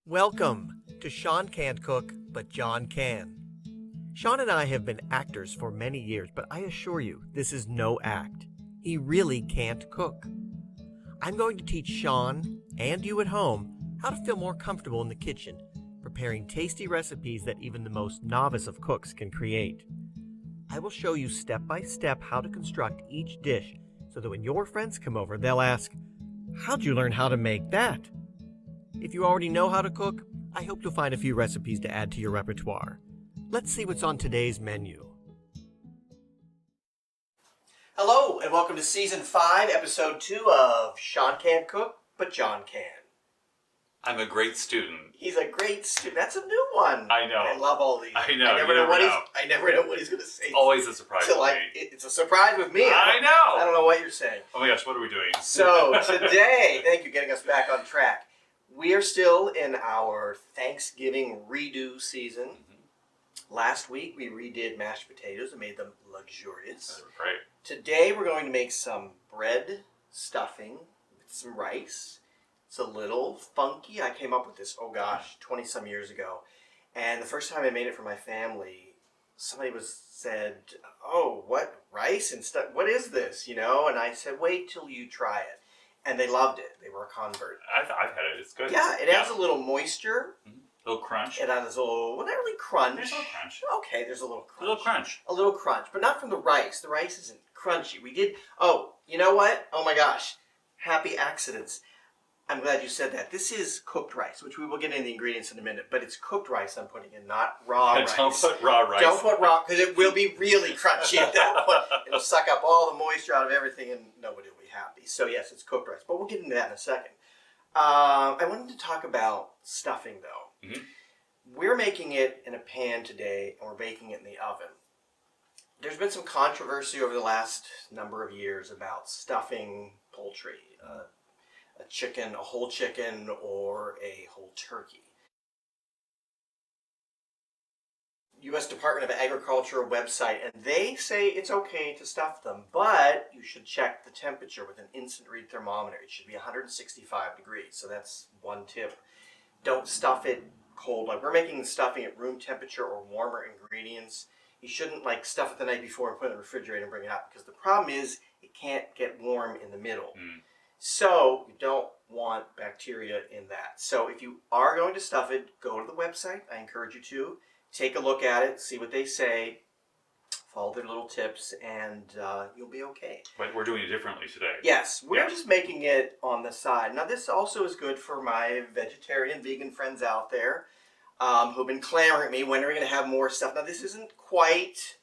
Welcome to Sean Can't Cook, but John Can. Sean and I have been actors for many years, but I assure you, this is no act. He really can't cook. I'm going to teach Sean, and you at home, how to feel more comfortable in the kitchen, preparing tasty recipes that even the most novice of cooks can create. I will show you step by step how to construct each dish so that when your friends come over, they'll ask, "How'd you learn how to make that?" If you already know how to cook, I hope you'll find a few recipes to add to your repertoire. Let's see what's on today's menu. Hello, and welcome to Season 5, Episode 2 of Sean Can't Cook, but John Can. I'm a great student. He's a great student. That's a new one. I know. I love all these. I know. I never know what he's going to say. It's always a surprise to me. It's a surprise with me. I know. I don't know what you're saying. Oh my gosh, what are we doing? So today, thank you, getting us back on track. We are still in our Thanksgiving redo season. Mm-hmm. Last week we redid mashed potatoes and made them luxurious. They were great. Today we're going to make some bread stuffing with some rice. It's a little funky. I came up with this, 20 some years ago. And the first time I made it for my family, somebody said, "Oh, what, rice and stuff? What is this?" And I said, "Wait till you try it." And they loved it. They were a convert. I've had it. It's good. Yeah, it adds a little moisture. Mm-hmm. A little crunch. It adds a little, well, not really crunch. There's a little crunch. Okay, there's a little crunch. A little crunch. But not from the rice. The rice isn't crunchy. We did, you know what? Oh my gosh. Happy accidents. I'm glad you said that. This is cooked rice, which we will get into the ingredients in a minute, but it's cooked rice I'm putting in, not raw rice. Don't put raw rice. Don't put raw, because it will be really crunchy at that point. It'll suck up all the moisture out of everything and nobody will be happy. So yes, it's cooked rice, but we'll get into that in a second. I wanted to talk about stuffing though. Mm-hmm. We're making it in a pan today and we're baking it in the oven. There's been some controversy over the last number of years about stuffing poultry. A chicken, a whole chicken, or a whole turkey. U.S. Department of Agriculture website, and they say it's okay to stuff them, but you should check the temperature with an instant read thermometer. It should be 165 degrees, so that's one tip. Don't stuff it cold. Like we're making the stuffing at room temperature or warmer ingredients. You shouldn't stuff it the night before and put it in the refrigerator and bring it out, because the problem is it can't get warm in the middle. So you don't want bacteria in that. So if you are going to stuff it, go to the website. I encourage you to take a look at it, see what they say, follow their little tips, and you'll be okay. But we're doing it differently today. Yes, we're just making it on the side. Now this also is good for my vegetarian, vegan friends out there who've been clamoring at me, when are we going to have more stuff? Now this isn't quite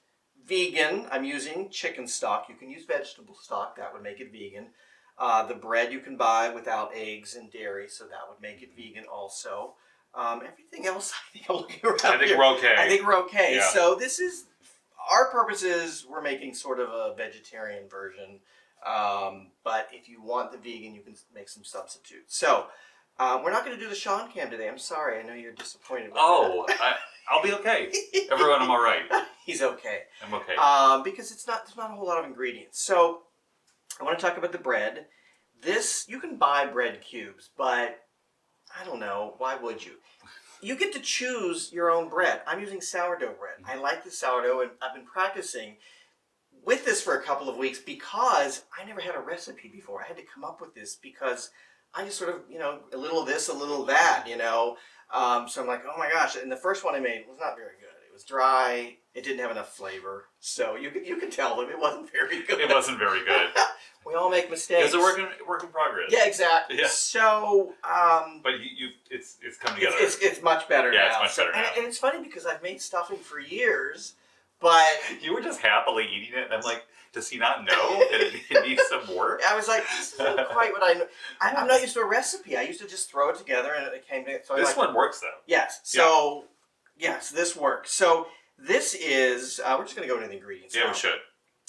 vegan. I'm using chicken stock. You can use vegetable stock. That would make it vegan. The bread you can buy without eggs and dairy, so that would make it vegan also. Everything else, I think I'm looking around I think we're okay. I think we're okay. Yeah. So this is, our purposes, we're making sort of a vegetarian version. But if you want the vegan, you can make some substitutes. So we're not going to do the Sean Cam today. I'm sorry. I know you're disappointed with that. I'll be okay. Everyone, I'm all right. He's okay. I'm okay. Because there's not a whole lot of ingredients. So I want to talk about the bread. This, you can buy bread cubes, but I don't know, why would you? You get to choose your own bread. I'm using sourdough bread. I like the sourdough, and I've been practicing with this for a couple of weeks because I never had a recipe before. I had to come up with this because I just sort of, a little of this, a little of that, So I'm like, oh my gosh. And the first one I made was not very good. It was dry. It didn't have enough flavor. So you could tell them it wasn't very good. It wasn't very good. We all make mistakes. It's a work in progress. Yeah, exactly. Yeah. So, but it's come together. It's much better now. Yeah, it's much better now. And it's funny because I've made stuffing for years, but you were just happily eating it, and I'm like, does he not know that it needs some work? I was like, this isn't quite what I know. I'm not used to a recipe. I used to just throw it together and it came together. So this one works though. Yes. So, yes, this works. So this is, we're just going to go into the ingredients now. We should.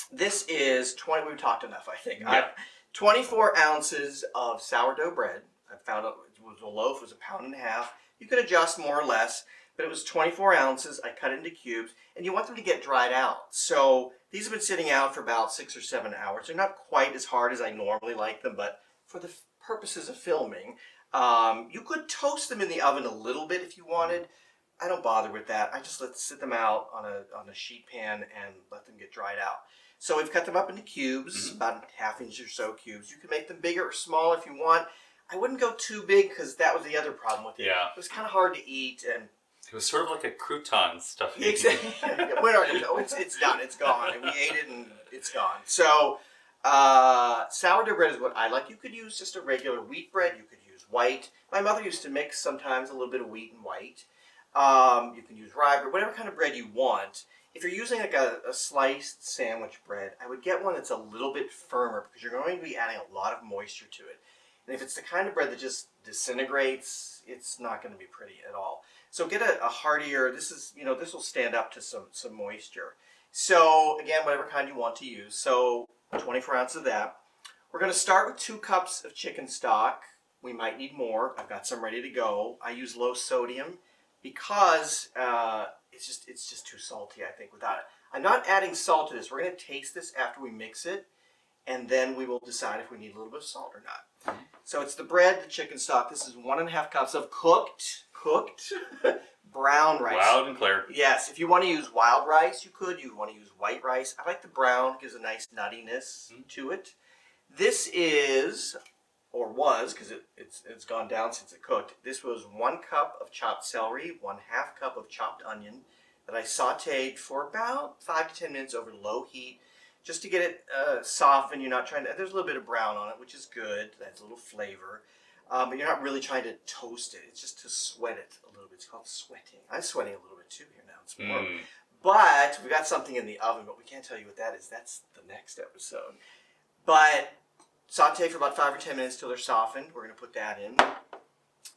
This is we've talked enough, I think. Yeah. 24 ounces of sourdough bread. I found out it was a loaf, it was 1.5 pounds. You could adjust more or less, but it was 24 ounces. I cut it into cubes, and you want them to get dried out. So these have been sitting out for about 6 or 7 hours. They're not quite as hard as I normally like them, but for the purposes of filming, You could toast them in the oven a little bit if you wanted. I don't bother with that. I just sit them out on a sheet pan and let them get dried out. So we've cut them up into cubes, about ½ inch or so cubes. You can make them bigger or smaller if you want. I wouldn't go too big because that was the other problem with it. Yeah. It was kind of hard to eat and. It was sort of like a crouton stuffing. Exactly. It's done. It's gone. And we ate it and it's gone. So sourdough bread is what I like. You could use just a regular wheat bread. You could use white. My mother used to mix sometimes a little bit of wheat and white. You can use rye bread, whatever kind of bread you want. If you're using like a sliced sandwich bread, I would get one that's a little bit firmer because you're going to be adding a lot of moisture to it. And if it's the kind of bread that just disintegrates, it's not going to be pretty at all. So get a heartier, this will stand up to some moisture. So again, whatever kind you want to use. So 24 ounces of that. We're going to start with 2 cups of chicken stock. We might need more. I've got some ready to go. I use low sodium because it's just too salty, I think, without it. I'm not adding salt to this. We're going to taste this after we mix it, and then we will decide if we need a little bit of salt or not. So it's the bread, the chicken stock. This is 1½ cups of cooked brown rice. Loud and clear. Yes, if you want to use wild rice, you could. You want to use white rice. I like the brown. It gives a nice nuttiness to it. This is, or was, because it's gone down since it cooked. This was 1 cup of chopped celery, 1/2 cup of chopped onion that I sautéed for about 5 to 10 minutes over low heat, just to get it softened. You're not trying to. There's a little bit of brown on it, which is good. That's a little flavor. But you're not really trying to toast it. It's just to sweat it a little bit. It's called sweating. I'm sweating a little bit too here now. It's warm. But we got something in the oven, but we can't tell you what that is. That's the next episode. But saute for about 5 or 10 minutes till they're softened. We're going to put that in.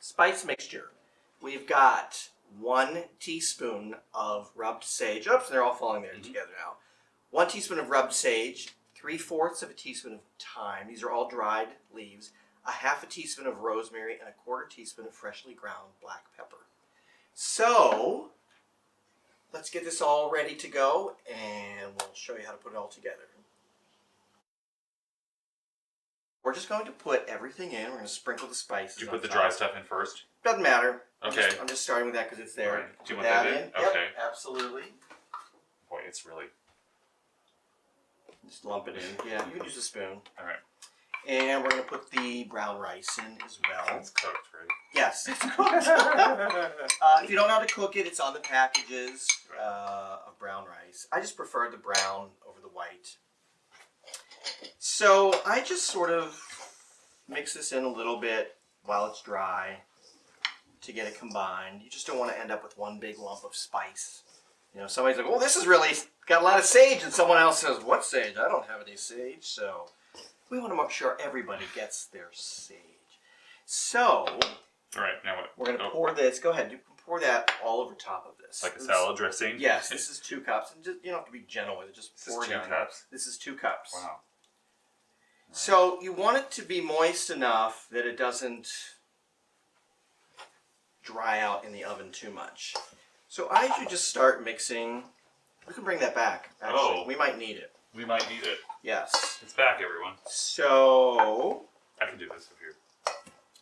Spice mixture. We've got 1 teaspoon of rubbed sage. Oops, they're all falling there together now. 1 teaspoon of rubbed sage. 3/4 of a teaspoon of thyme. These are all dried leaves. 1/2 teaspoon of rosemary and 1/4 teaspoon of freshly ground black pepper. So let's get this all ready to go, and we'll show you how to put it all together. We're just going to put everything in. We're going to sprinkle the spices. Do you put the dry stuff in first? Doesn't matter. Okay. I'm just starting with that because it's there. Right. Do you want that in? Yep, Okay. absolutely. Boy, it's really. Just lump it in. Yeah, you can use a spoon. All right. And we're going to put the brown rice in as well. It's cooked, right? Yes, it's cooked. If you don't know how to cook it, it's on the packages of brown rice. I just prefer the brown over the white. So I just sort of mix this in a little bit while it's dry to get it combined. You just don't want to end up with one big lump of spice. You know, somebody's like, well, this is really got a lot of sage, and someone else says, what sage? I don't have any sage. So we want to make sure everybody gets their sage. So, All right, now what? we're going to pour this. Go ahead. You can pour that all over top of this. Like a salad dressing? Yes, this is 2 cups. And just, you don't have to be gentle with it. Just pour This it is 2 in. cups? This is 2 cups. Wow. So you want it to be moist enough that it doesn't dry out in the oven too much. So I usually just start mixing. We can bring that back, actually. Oh. We might need it. We might need it. Yes. It's back, everyone. So I can do this up here.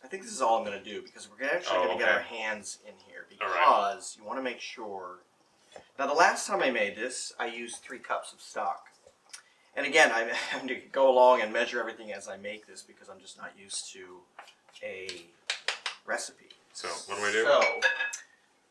I think this is all I'm going to do because we're actually going to get okay. our hands in here All because you want to make sure. Now, the last time I made this, I used 3 cups of stock. And again, I'm having to go along and measure everything as I make this because I'm just not used to a recipe. So, what do I do? So,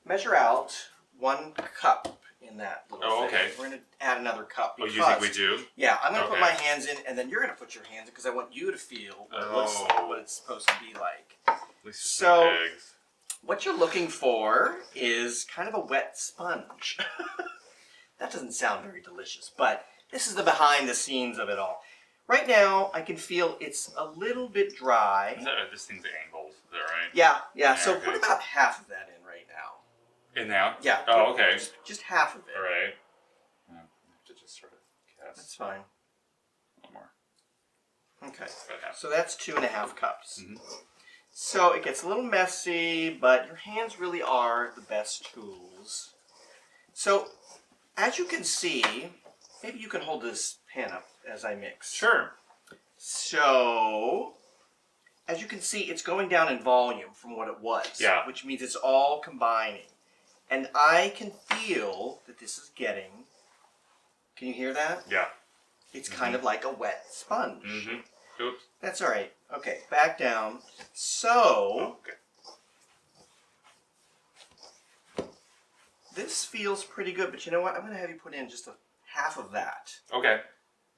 measure out 1 cup in that little thing. Okay. We're going to add another cup. Oh, Because, you think we do? Yeah, I'm going to put Okay. my hands in, and then you're going to put your hands in because I want you to feel what, it looks like, what it's supposed to be like. At least just So- some eggs. What you're looking for is kind of a wet sponge. That doesn't sound very delicious, but this is the behind the scenes of it all. Right now, I can feel it's a little bit dry. This thing's angled. Is that right? Yeah. So okay. put about half of that in right now. In now? Yeah. Oh, okay. Just half of it. All right. I have to just sort of cast That's fine. a little more. Okay. About half. So that's 2½ cups. Mhm. So it gets a little messy, but your hands really are the best tools. So as you can see, maybe you can hold this pan up as I mix. Sure. So as you can see, it's going down in volume from what it was. Yeah. Which means it's all combining. And I can feel that this is getting, can you hear that? Yeah. It's kind of like a wet sponge. Mm-hmm. Oops. That's all right. Okay, back down. So, this feels pretty good, but you know what? I'm going to have you put in just half of that. Okay.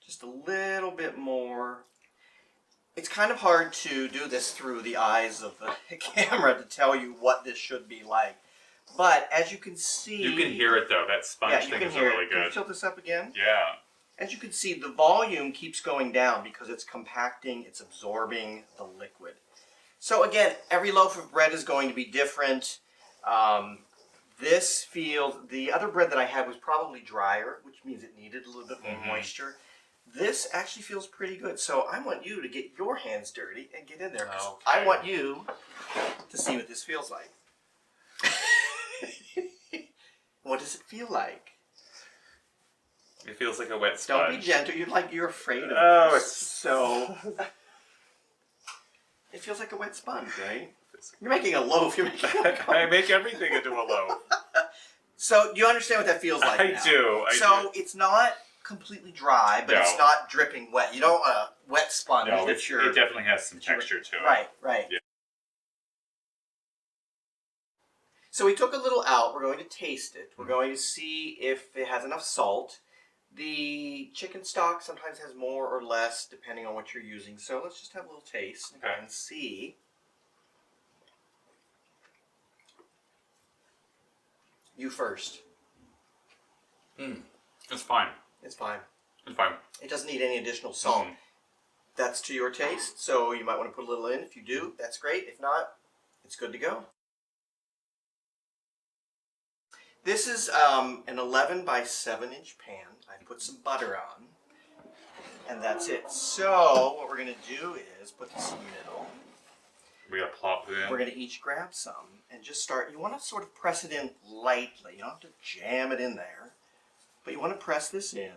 Just a little bit more. It's kind of hard to do this through the eyes of the camera to tell you what this should be like. But as you can see... You can hear it though. That sponge thing is really good. Can you tilt this up again? Yeah. As you can see, the volume keeps going down because it's compacting, it's absorbing the liquid. So again, every loaf of bread is going to be different. This feels, the other bread that I had was probably drier, which means it needed a little bit more moisture. This actually feels pretty good. So I want you to get your hands dirty and get in there. 'Cause I want you to see what this feels like. What does it feel like? It feels like a wet sponge. Don't be gentle. You're afraid of Oh, this. it's So it feels like a wet sponge, right? You're making a loaf. You're making I make everything into a loaf. So you understand what that feels like? I now. do. So it's not completely dry, but it's not dripping wet. You don't want a wet sponge. No, it definitely has some texture to it. Right. Yeah. So we took a little out. We're going to taste it. We're going to see if it has enough salt. The chicken stock sometimes has more or less depending on what you're using. So let's just have a little taste and see. You first. It's fine. It's fine. It's fine. It doesn't need any additional salt. That's to your taste, so you might want to put a little in. If you do, that's great. If not, it's good to go. This is an 11 by 7 inch pan. I put some butter on, and that's it. So what we're going to do is put this in the middle. We got to plop it in. We're going to each grab some and just start. You want to sort of press it in lightly. You don't have to jam it in there, but you want to press this in.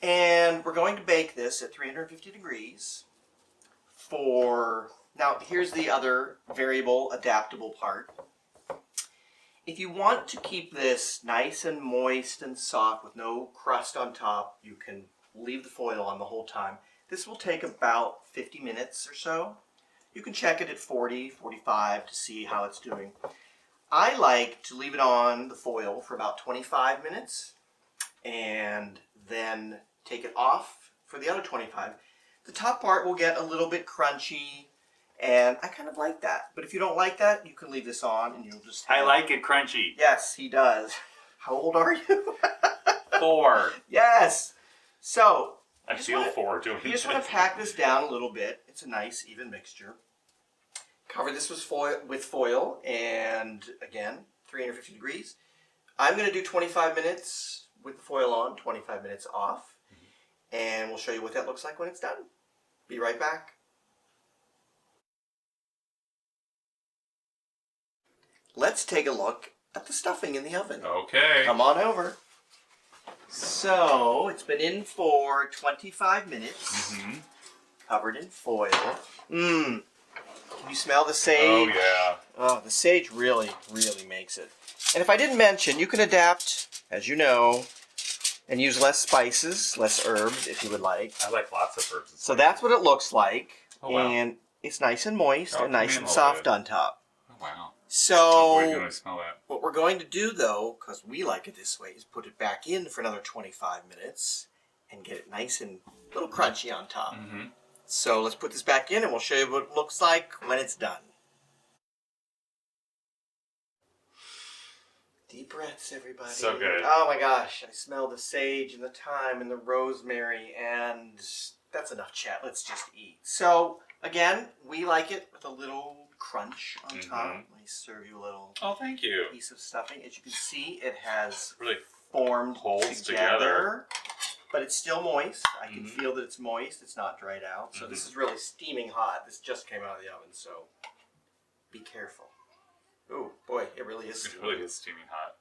And we're going to bake this at 350 degrees for, now here's the other variable adaptable part. If you want to keep this nice and moist and soft with no crust on top, you can leave the foil on the whole time. This will take about 50 minutes or so. You can check it at 40, 45 to see how it's doing. I like to leave it on the foil for about 25 minutes and then take it off for the other 25. The top part will get a little bit crunchy, and I kind of like that. But if you don't like that, you can leave this on and you'll just... I like it crunchy. Yes, he does. How old are you? 4. Yes. So... I feel 4 doing You just want to pack this down a little bit. It's a nice, even mixture. Cover this with foil, and again, 350 degrees. I'm going to do 25 minutes with the foil on, 25 minutes off, and we'll show you what that looks like when it's done. Be right back. Let's take a look at the stuffing in the oven. Okay. Come on over. So, it's been in for 25 minutes, covered in foil. Can you smell the sage? Oh, yeah. Oh, the sage really, really makes it. And if I didn't mention, you can adapt, as you know, and use less spices, less herbs if you would like. I like lots of herbs. So that's what it looks like. Oh, wow. And it's nice and moist and nice and a little soft bit. on top. Oh, wow. So, I'm going to smell that. what we're going to do, though, because we like it this way, is put it back in for another 25 minutes and get it nice and a little crunchy on top. So let's put this back in and we'll show you what it looks like when it's done. Deep breaths, everybody. So good. Oh my gosh, I smell the sage and the thyme and the rosemary, and that's enough chat. Let's just eat. So, again, we like it with a little crunch on top. Let me serve you a little thank you. piece of stuffing. As you can see, it has Really formed holds together. But it's still moist. I can feel that it's moist. It's not dried out. So this is really steaming hot. This just came out of the oven, so be careful. Oh boy, it really is steaming. It really is steaming hot.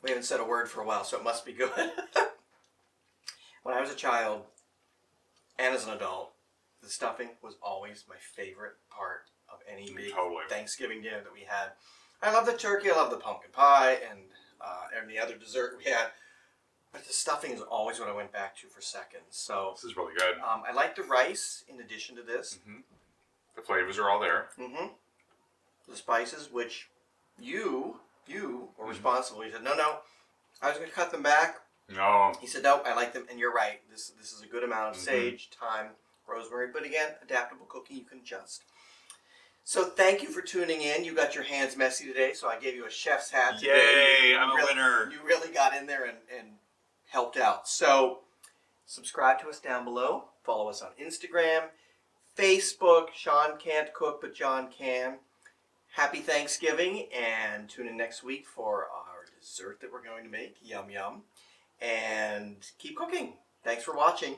We haven't said a word for a while, so it must be good. When I was a child and as an adult, the stuffing was always my favorite part of any big Thanksgiving dinner that we had. I love the turkey, I love the pumpkin pie, and the other dessert we had. But the stuffing is always what I went back to for seconds. So this is really good. I like the rice in addition to this. The flavors are all there. The spices, which you were responsible. You said, no, I was going to cut them back. No. He said, no, I like them, and you're right. This is a good amount of sage, thyme, rosemary. But again, adaptable cooking, you can adjust. So thank you for tuning in. You got your hands messy today, so I gave you a chef's hat today. Yay, I'm a winner. You really got in there and helped out. So subscribe to us down below. Follow us on Instagram, Facebook. Sean can't cook, but John can. Happy Thanksgiving, and tune in next week for our dessert that we're going to make. Yum, yum. And keep cooking. Thanks for watching.